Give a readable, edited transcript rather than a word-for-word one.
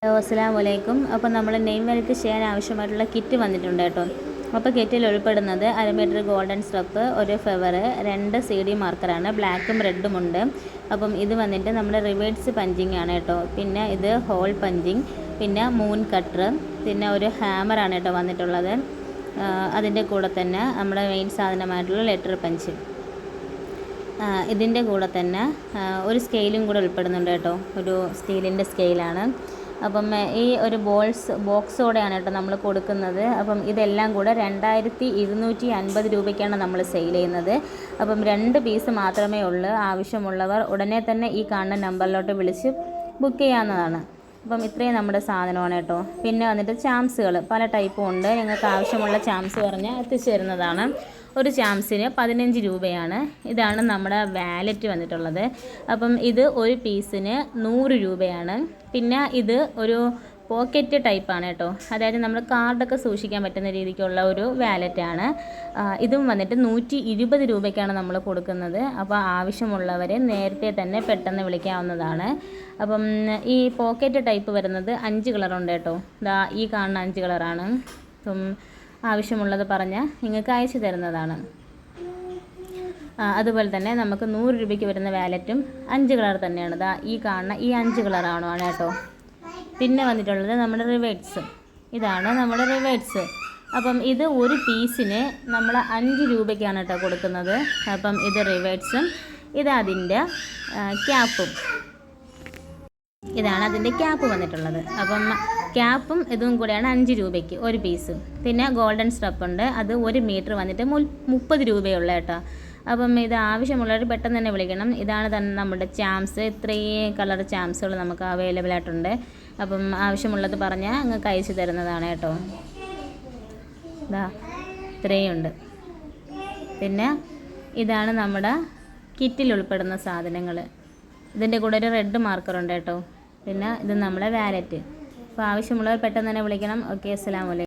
അസ്സലാമലൈക്കും. അപ്പോൾ നമ്മൾ നെയിം വാലിഡേറ്റ് ചെയ്യാൻ ആവശ്യമായിട്ടുള്ള കിറ്റ് വന്നിട്ടുണ്ട് കേട്ടോ. അപ്പോൾ കിറ്റിൽ ഉൾപ്പെടുന്നത് 1/2 മീറ്റർ ഗോൾഡൻ സ്ട്രപ്പ്, ഒരു ഫെവർ, 2 CD മാർക്കറാണ്, ബ്ലാക്കും റെഡും ഉണ്ട്. അപ്പം ഇത് വന്നിട്ട് നമ്മുടെ റിവേഴ്സ് പഞ്ചിങ് ആണ് കേട്ടോ. പിന്നെ ഇത് ഹോൾ പഞ്ചിങ്, പിന്നെ മൂൺ കട്ടർ, പിന്നെ ഒരു ഹാമറാണ് കേട്ടോ വന്നിട്ടുള്ളത്. അതിൻ്റെ കൂടെ തന്നെ നമ്മുടെ മെയിൻ സാധനമായിട്ടുള്ള ലെറ്റർ പഞ്ച്. ഇതിൻ്റെ കൂടെ തന്നെ ഒരു സ്കെയിലും കൂടെ ഉൾപ്പെടുന്നുണ്ട് കേട്ടോ. ഒരു സ്റ്റീലിൻ്റെ സ്കെയിലാണ്. അപ്പം ഈ ഒരു ബോക്സോടെയാണ് കേട്ടോ നമ്മൾ കൊടുക്കുന്നത്. അപ്പം ഇതെല്ലാം കൂടെ 2250 രൂപയ്ക്കാണ് നമ്മൾ സെയിൽ ചെയ്യുന്നത്. അപ്പം 2 പീസ് മാത്രമേ ഉള്ളൂ. ആവശ്യമുള്ളവർ ഉടനെ തന്നെ ഈ കാണുന്ന നമ്പറിലോട്ട് വിളിച്ച് ബുക്ക് ചെയ്യാവുന്നതാണ്. അപ്പം ഇത്രയും നമ്മുടെ സാധനമാണ് കേട്ടോ. പിന്നെ വന്നിട്ട് ചാംസുകൾ പല ടൈപ്പും ഉണ്ട്. നിങ്ങൾക്ക് ആവശ്യമുള്ള ചാംസ് പറഞ്ഞാൽ എത്തിച്ചു തരുന്നതാണ്. ഒരു ചാംസിന് 15 രൂപയാണ്. ഇതാണ് നമ്മുടെ വാലറ്റ് വന്നിട്ടുള്ളത്. അപ്പം ഇത് ഒരു പീസിന് 100 രൂപയാണ്. പിന്നെ ഇത് ഒരു പോക്കറ്റ് ടൈപ്പാണ് കേട്ടോ. അതായത് നമ്മൾ കാർഡൊക്കെ സൂക്ഷിക്കാൻ പറ്റുന്ന രീതിക്കുള്ള ഒരു വാലറ്റാണ്. ഇതും വന്നിട്ട് 120 രൂപയ്ക്കാണ് നമ്മൾ കൊടുക്കുന്നത്. അപ്പോൾ ആവശ്യമുള്ളവരെ നേരത്തെ തന്നെ പെട്ടെന്ന് വിളിക്കാവുന്നതാണ്. അപ്പം ഈ പോക്കറ്റ് ടൈപ്പ് വരുന്നത് 5 കളറുണ്ട് കേട്ടോ. ഈ കാണുന്ന 5 കളറാണ്. അപ്പം ആവശ്യമുള്ളത് പറഞ്ഞാൽ നിങ്ങൾക്ക് അയച്ചു തരുന്നതാണ്. അതുപോലെ തന്നെ നമുക്ക് 100 രൂപയ്ക്ക് വരുന്ന വാലറ്റും 5 കളർ തന്നെയാണ്. ഈ കാണുന്ന ഈ 5 കളറാണ് കേട്ടോ. പിന്നെ വന്നിട്ടുള്ളത് നമ്മുടെ റിവേഴ്സ്. ഇതാണ് നമ്മുടെ റിവേഴ്സ്. അപ്പം ഇത് ഒരു പീസിന് നമ്മൾ 5 രൂപയ്ക്കാണ് കേട്ടോ കൊടുക്കുന്നത്. അപ്പം ഇത് റിവേഴ്സും, ഇത് അതിൻ്റെ ക്യാപ്പും. ഇതാണ് അതിൻ്റെ ക്യാപ്പ് വന്നിട്ടുള്ളത്. അപ്പം ക്യാപ്പും ഇതും കൂടെയാണ് 5 രൂപയ്ക്ക് ഒരു പീസ്. പിന്നെ ഗോൾഡൻ സ്ട്രപ്പ് ഉണ്ട്. അത് 1 മീറ്റർ വന്നിട്ട് 30 രൂപയുള്ള കേട്ടോ. അപ്പം ഇത് ആവശ്യമുള്ളവർ പെട്ടെന്ന് തന്നെ വിളിക്കണം. ഇതാണ് തന്നെ നമ്മുടെ ചാംസ്. ഇത്രയും കളർ ചാംസുകൾ നമുക്ക് അവൈലബിൾ ആയിട്ടുണ്ട്. അപ്പം ആവശ്യമുള്ളത് പറഞ്ഞാൽ നിങ്ങൾക്ക് അയച്ചു തരുന്നതാണ് കേട്ടോ. ഇത്രയും ഉണ്ട്. പിന്നെ ഇതാണ് നമ്മുടെ കിറ്റിൽ ഉൾപ്പെടുന്ന സാധനങ്ങൾ. ഇതിൻ്റെ കൂടെ ഒരു റെഡ് മാർക്കറുണ്ട് കേട്ടോ. പിന്നെ ഇത് നമ്മുടെ വാലറ്റ്. അപ്പോൾ ആവശ്യമുള്ളവർ പെട്ടെന്ന് തന്നെ വിളിക്കണം. ഓക്കെ, അസ്സലാമു അലൈക്കും.